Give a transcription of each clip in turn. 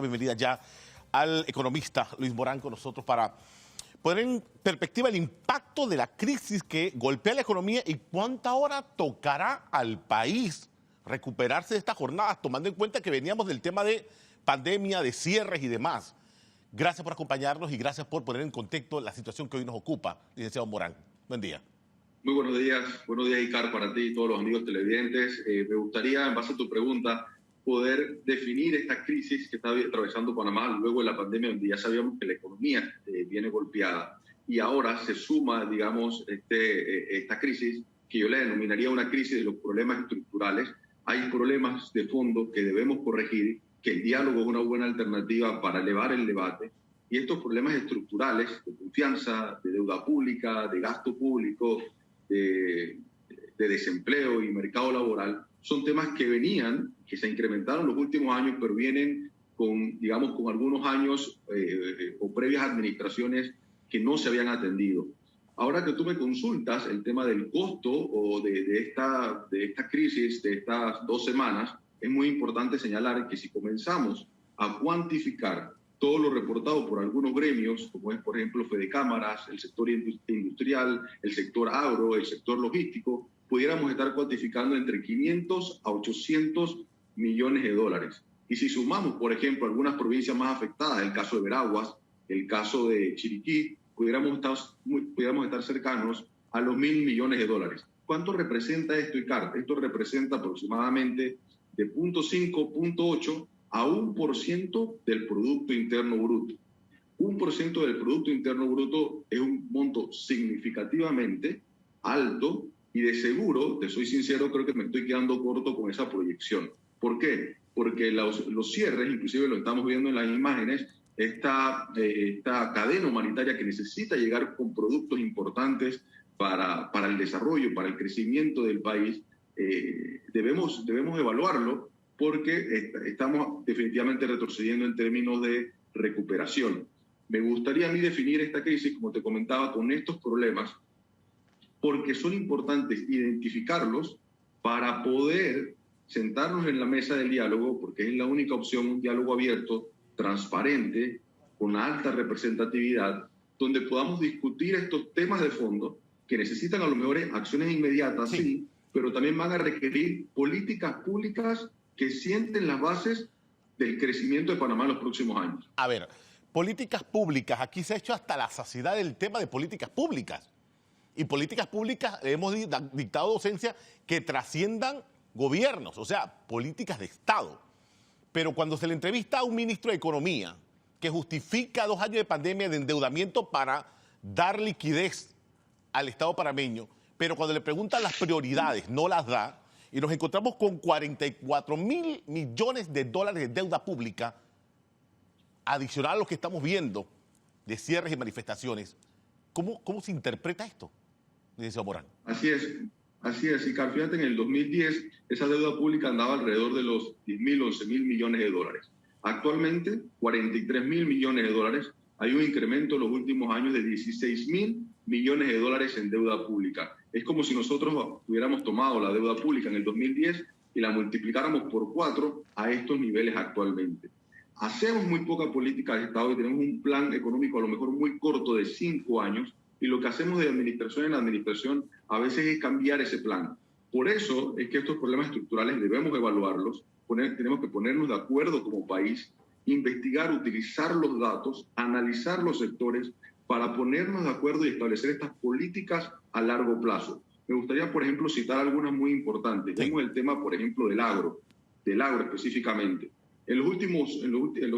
Bienvenida ya al economista Luis Morán con nosotros para poner en perspectiva el impacto de la crisis que golpea la economía y cuánta hora tocará al país recuperarse de estas jornadas, tomando en cuenta que veníamos del tema de pandemia, de cierres y demás. Gracias por acompañarnos y gracias por poner en contexto la situación que hoy nos ocupa, licenciado Morán. Buen día. Muy buenos días, Icar, para ti y todos los amigos televidentes. Me gustaría, en base a tu pregunta, poder definir esta crisis que está atravesando Panamá luego de la pandemia, donde ya sabíamos que la economía viene golpeada. Y ahora se suma, digamos, esta crisis que yo le denominaría una crisis de los problemas estructurales. Hay problemas de fondo que debemos corregir, que el diálogo es una buena alternativa para elevar el debate. Y estos problemas estructurales de confianza, de deuda pública, de gasto público, de desempleo y mercado laboral, son temas que venían, que se incrementaron en los últimos años, pero vienen con, digamos, con algunos años o previas administraciones que no se habían atendido. Ahora que tú me consultas el tema del costo o de esta crisis, de estas 2 semanas, es muy importante señalar que si comenzamos a cuantificar todo lo reportado por algunos gremios, como es, por ejemplo, Fedecámaras, el sector industrial, el sector agro, el sector logístico, pudiéramos estar cuantificando entre 500 a 800 millones de dólares. Y si sumamos, por ejemplo, algunas provincias más afectadas, el caso de Veraguas, el caso de Chiriquí, pudiéramos estar cercanos a los 1.000 millones de dólares. ¿Cuánto representa esto, Icar? Esto representa aproximadamente de 0.5, 0.8 a 1% del Producto Interno Bruto. 1% del Producto Interno Bruto es un monto significativamente alto y de seguro, te soy sincero, creo que me estoy quedando corto con esa proyección. ¿Por qué? Porque los cierres, inclusive lo estamos viendo en las imágenes, esta cadena humanitaria que necesita llegar con productos importantes para el desarrollo, para el crecimiento del país, debemos evaluarlo porque estamos definitivamente retrocediendo en términos de recuperación. Me gustaría a mí definir esta crisis, como te comentaba, con estos problemas, porque son importantes identificarlos para poder sentarnos en la mesa del diálogo, porque es la única opción, un diálogo abierto, transparente, con alta representatividad, donde podamos discutir estos temas de fondo que necesitan a lo mejor acciones inmediatas, sí, pero también van a requerir políticas públicas que sienten las bases del crecimiento de Panamá en los próximos años. A ver, políticas públicas, aquí se ha hecho hasta la saciedad del tema de políticas públicas. Y políticas públicas hemos dictado docencia que trasciendan gobiernos, o sea, políticas de Estado. Pero cuando se le entrevista a un ministro de Economía que justifica 2 años de pandemia de endeudamiento para dar liquidez al Estado panameño, pero cuando le preguntan las prioridades no las da, y nos encontramos con 44.000 millones de dólares de deuda pública, adicional a lo que estamos viendo de cierres y manifestaciones. ¿Cómo se interpreta esto, licenciado Morán? Así es, Icar. Fíjate, en el 2010 esa deuda pública andaba alrededor de los 10.000, 11.000 millones de dólares. Actualmente, 43.000 millones de dólares. Hay un incremento en los últimos años de 16.000 millones de dólares en deuda pública. Es como si nosotros hubiéramos tomado la deuda pública en el 2010 y la multiplicáramos por 4 a estos niveles actualmente. Hacemos muy poca política de Estado y tenemos un plan económico a lo mejor muy corto de 5 años y lo que hacemos de administración en administración a veces es cambiar ese plan. Por eso es que estos problemas estructurales debemos evaluarlos, tenemos que ponernos de acuerdo como país, investigar, utilizar los datos, analizar los sectores para ponernos de acuerdo y establecer estas políticas a largo plazo. Me gustaría, por ejemplo, citar algunas muy importantes. Sí. Tenemos el tema, por ejemplo, del agro específicamente. En las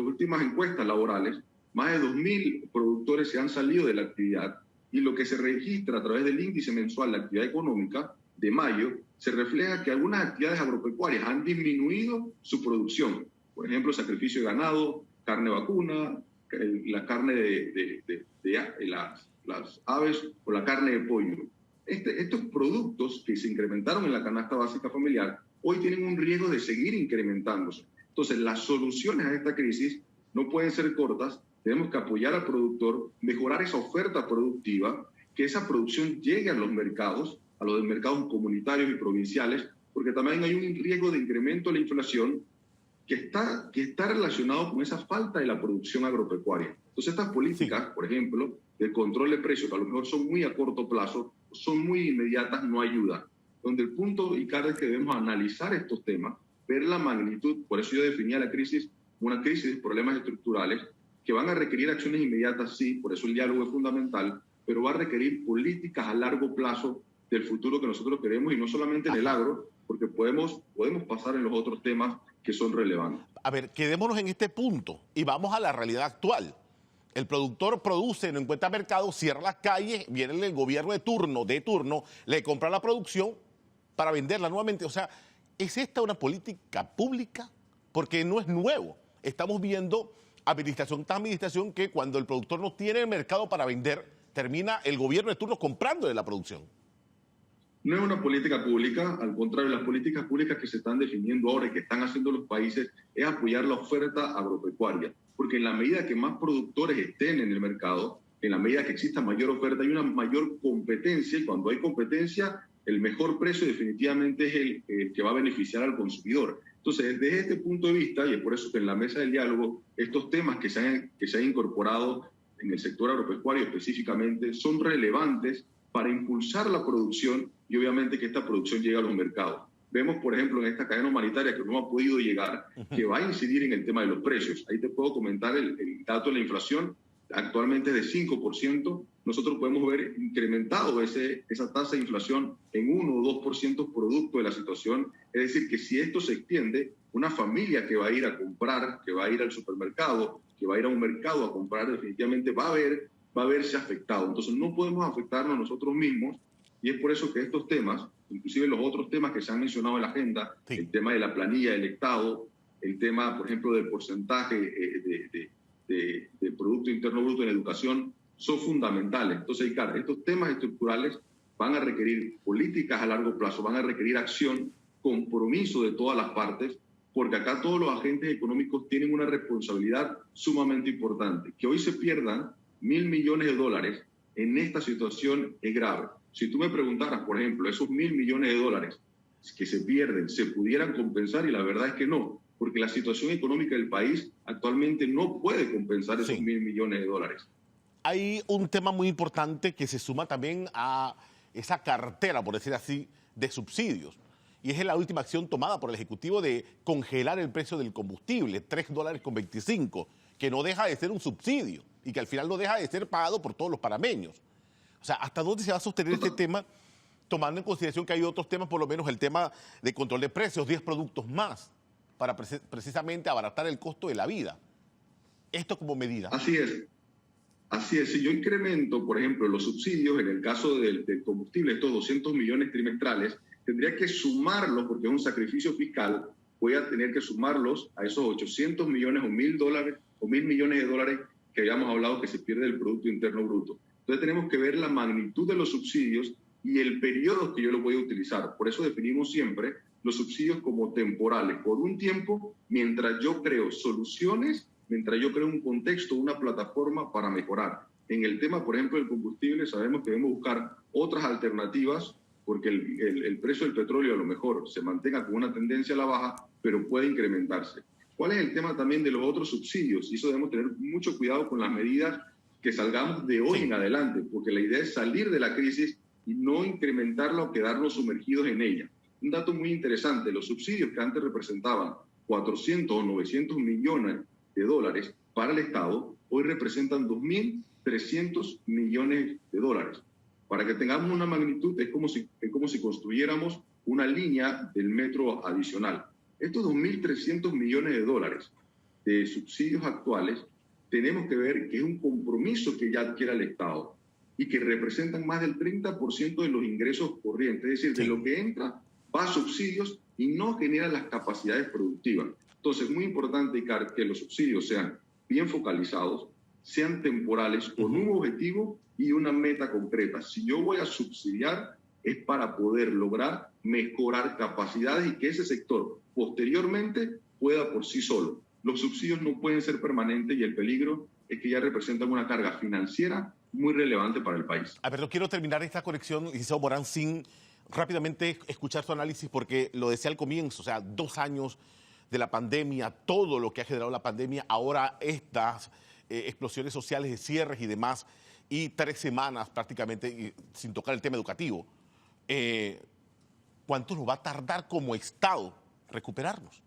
últimas encuestas laborales, más de 2.000 productores se han salido de la actividad y lo que se registra a través del índice mensual de actividad económica de mayo, se refleja que algunas actividades agropecuarias han disminuido su producción. Por ejemplo, sacrificio de ganado, carne vacuna, la carne de las aves o la carne de pollo. Estos productos que se incrementaron en la canasta básica familiar hoy tienen un riesgo de seguir incrementándose. Entonces, las soluciones a esta crisis no pueden ser cortas. Tenemos que apoyar al productor, mejorar esa oferta productiva, que esa producción llegue a los mercados comunitarios y provinciales, porque también hay un riesgo de incremento de la inflación que está relacionado con esa falta de la producción agropecuaria. Entonces, estas políticas, por ejemplo, de control de precios, que a lo mejor son muy a corto plazo, son muy inmediatas, no ayudan. Donde el punto, Ricardo, es que debemos analizar estos temas, ver la magnitud, por eso yo definía la crisis, una crisis de problemas estructurales, que van a requerir acciones inmediatas, sí, por eso el diálogo es fundamental, pero va a requerir políticas a largo plazo del futuro que nosotros queremos, y no solamente en el agro, porque podemos pasar en los otros temas que son relevantes. A ver, quedémonos en este punto y vamos a la realidad actual. El productor produce, no encuentra mercado, cierra las calles, viene el gobierno de turno, le compra la producción para venderla nuevamente. O sea, ¿es esta una política pública? Porque no es nuevo. Estamos viendo administración tras administración que cuando el productor no tiene el mercado para vender, termina el gobierno de turno comprándole la producción. No es una política pública, al contrario, las políticas públicas que se están definiendo ahora y que están haciendo los países es apoyar la oferta agropecuaria, porque en la medida que más productores estén en el mercado, en la medida que exista mayor oferta, hay una mayor competencia, y cuando hay competencia, el mejor precio definitivamente es el que va a beneficiar al consumidor. Entonces, desde este punto de vista, y es por eso que en la mesa del diálogo, estos temas que se han incorporado en el sector agropecuario específicamente son relevantes para impulsar la producción y obviamente que esta producción llegue a los mercados. Vemos, por ejemplo, en esta cadena humanitaria que no ha podido llegar, que va a incidir en el tema de los precios. Ahí te puedo comentar el dato de la inflación, actualmente es de 5%. Nosotros podemos ver incrementado esa tasa de inflación en 1 o 2% producto de la situación. Es decir, que si esto se extiende, una familia que va a ir a comprar, que va a ir al supermercado, que va a ir a un mercado a comprar, definitivamente va a verse afectado. Entonces no podemos afectarnos nosotros mismos, y es por eso que estos temas, inclusive los otros temas que se han mencionado en la agenda, sí, el tema de la planilla del Estado, el tema, por ejemplo, del porcentaje de Producto Interno Bruto en educación, son fundamentales. Entonces, Ricardo, estos temas estructurales van a requerir políticas a largo plazo, van a requerir acción, compromiso de todas las partes, porque acá todos los agentes económicos tienen una responsabilidad sumamente importante. Que hoy se pierdan $1.000 millones en esta situación es grave. Si tú me preguntaras, por ejemplo, esos $1.000 millones que se pierden, ¿se pudieran compensar? Y la verdad es que no, porque la situación económica del país actualmente no puede compensar esos $1.000 millones. Hay un tema muy importante que se suma también a esa cartera, por decir así, de subsidios. Y es la última acción tomada por el Ejecutivo de congelar el precio del combustible, $3.25, que no deja de ser un subsidio y que al final no deja de ser pagado por todos los panameños. O sea, ¿hasta dónde se va a sostener este tema, tomando en consideración que hay otros temas, por lo menos el tema de control de precios, 10 productos más, para precisamente abaratar el costo de la vida? Esto como medida. Así es. Así es. Si yo incremento, por ejemplo, los subsidios, en el caso del combustible, estos 200 millones trimestrales, tendría que sumarlos, porque es un sacrificio fiscal, voy a tener que sumarlos a esos 800 millones o $1.000 millones de dólares que habíamos hablado que se pierde del Producto Interno Bruto. Entonces tenemos que ver la magnitud de los subsidios y el periodo que yo los voy a utilizar. Por eso definimos siempre los subsidios como temporales, por un tiempo, mientras yo creo soluciones, mientras yo creo un contexto, una plataforma para mejorar. En el tema, por ejemplo, del combustible, sabemos que debemos buscar otras alternativas, porque el precio del petróleo a lo mejor se mantenga con una tendencia a la baja, pero puede incrementarse. ¿Cuál es el tema también de los otros subsidios? Y eso debemos tener mucho cuidado con las medidas que salgamos de hoy en adelante, porque la idea es salir de la crisis y no incrementarla o quedarnos sumergidos en ella. Un dato muy interesante, los subsidios que antes representaban 400 o 900 millones de dólares para el Estado, hoy representan 2.300 millones de dólares. Para que tengamos una magnitud, es como si construyéramos una línea del metro adicional. Estos 2.300 millones de dólares de subsidios actuales, tenemos que ver que es un compromiso que ya adquiere el Estado y que representan más del 30% de los ingresos corrientes. Es decir, de lo que entra va a subsidios y no genera las capacidades productivas. Entonces, es muy importante, Icar, que los subsidios sean bien focalizados, sean temporales, con un objetivo y una meta concreta. Si yo voy a subsidiar, es para poder lograr mejorar capacidades y que ese sector posteriormente pueda por sí solo. Los subsidios no pueden ser permanentes y el peligro es que ya representan una carga financiera muy relevante para el país. A ver, no quiero terminar esta conexión, licenciado Morán, sin rápidamente escuchar su análisis, porque lo decía al comienzo, o sea, 2 años de la pandemia, todo lo que ha generado la pandemia, ahora estas explosiones sociales de cierres y demás, y 3 semanas prácticamente sin tocar el tema educativo. ¿Cuánto nos va a tardar como Estado recuperarnos?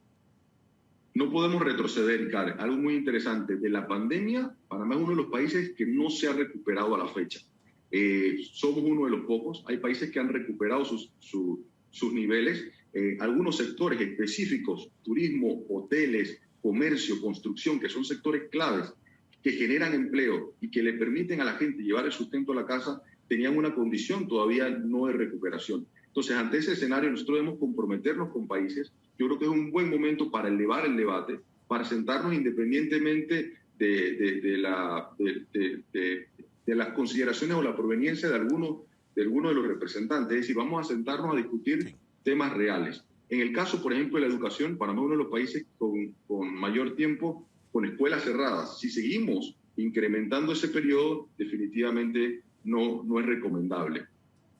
No podemos retroceder, Karen. Algo muy interesante. De la pandemia, Panamá es uno de los países que no se ha recuperado a la fecha. Somos uno de los pocos. Hay países que han recuperado sus niveles. Algunos sectores específicos, turismo, hoteles, comercio, construcción, que son sectores claves, que generan empleo y que le permiten a la gente llevar el sustento a la casa, tenían una condición todavía no de recuperación. Entonces, ante ese escenario, nosotros debemos comprometernos con países. Yo creo que es un buen momento para elevar el debate, para sentarnos independientemente de las consideraciones o la proveniencia de alguno de los representantes. Es decir, vamos a sentarnos a discutir temas reales. En el caso, por ejemplo, de la educación, Panamá es uno de los países con mayor tiempo con escuelas cerradas. Si seguimos incrementando ese periodo, definitivamente no es recomendable.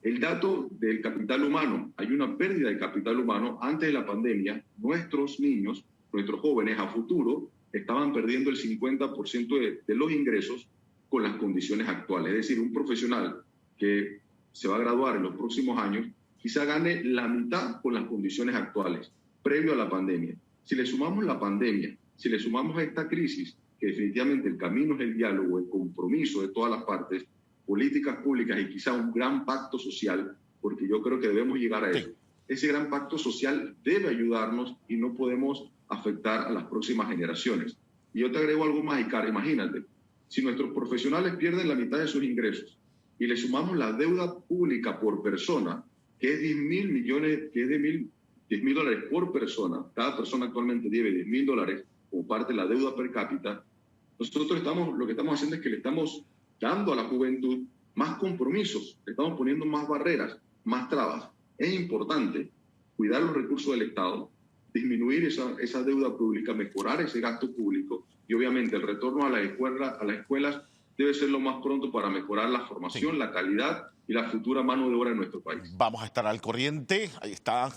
El dato del capital humano, hay una pérdida de capital humano. Antes de la pandemia, nuestros niños, nuestros jóvenes a futuro, estaban perdiendo el 50% de los ingresos con las condiciones actuales. Es decir, un profesional que se va a graduar en los próximos años, quizá gane la mitad con las condiciones actuales, previo a la pandemia. Si le sumamos la pandemia, si le sumamos a esta crisis, que definitivamente el camino es el diálogo, el compromiso de todas las partes, políticas públicas y quizá un gran pacto social, porque yo creo que debemos llegar a eso. Ese gran pacto social debe ayudarnos y no podemos afectar a las próximas generaciones. Y yo te agrego algo más, Icar, imagínate, si nuestros profesionales pierden la mitad de sus ingresos y le sumamos la deuda pública por persona, que es 10.000 millones, que es de $10.000 por persona, cada persona actualmente debe $10.000 como parte de la deuda per cápita, nosotros lo que estamos haciendo es que le estamos dando a la juventud más compromisos, le estamos poniendo más barreras, más trabas. Es importante cuidar los recursos del Estado, disminuir esa deuda pública, mejorar ese gasto público y obviamente el retorno a las escuelas debe ser lo más pronto para mejorar la formación, la calidad y la futura mano de obra en nuestro país. Vamos a estar al corriente. Ahí está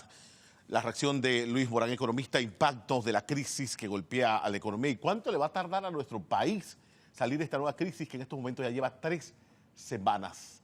la reacción de Luis Morán, economista, impactos de la crisis que golpea a la economía. ¿Y cuánto le va a tardar a nuestro país salir de esta nueva crisis que en estos momentos ya lleva 3 semanas?